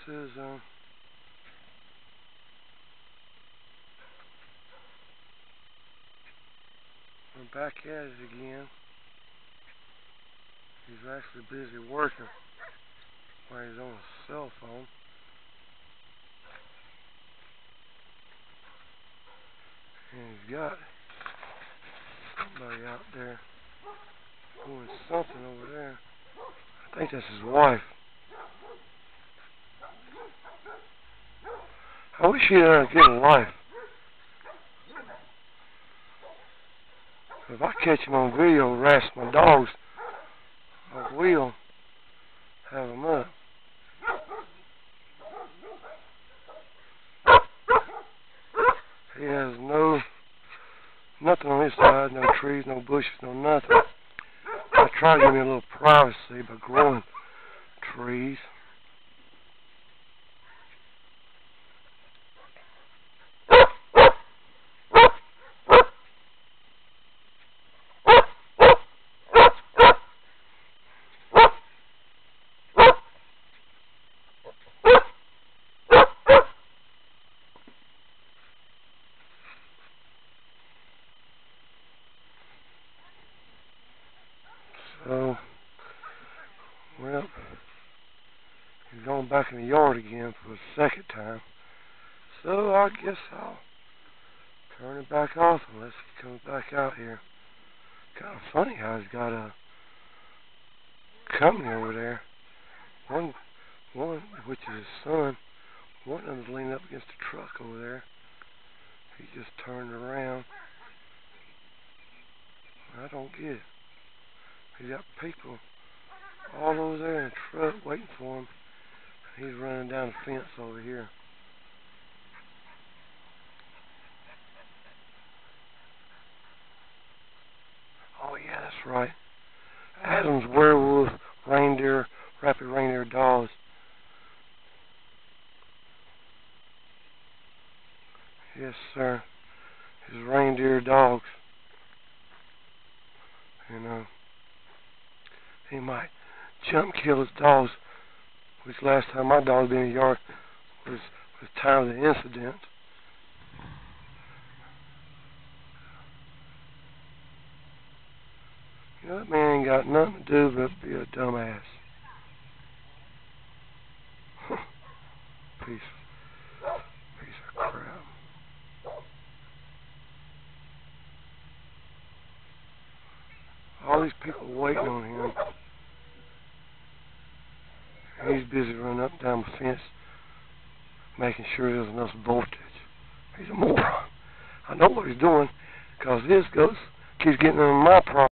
is we're back at it again. He's actually busy working while he's on his cell phone. And he's got somebody out there doing something over there. I think that's his wife. I wish he'd get a life. If I catch him on video harassing my dogs, I will have him up. He has nothing on his side, no trees, no bushes, no nothing. I try to give me a little privacy by growing trees. So, well, he's going back in the yard again for the second time. So I guess I'll turn it back off unless he comes back out here. Kind of funny how he's got a company over there. One, which is his son. One of them's leaning up against a truck over there. He just turned around. I don't get it. He's got people all over there in a truck waiting for him. He's running down the fence over here. Oh yeah, that's right. Adam's werewolf reindeer, rapid reindeer dogs. Yes, sir. His reindeer dogs. You know, he might jump kill his dogs, which last time my dog was in the yard was the time of the incident. You know, that man ain't got nothing to do but be a dumbass. Piece of crap. All these people waiting on him. He's busy running up and down the fence, making sure there's enough voltage. He's a moron. I know what he's doing, because this ghost keeps getting on my property.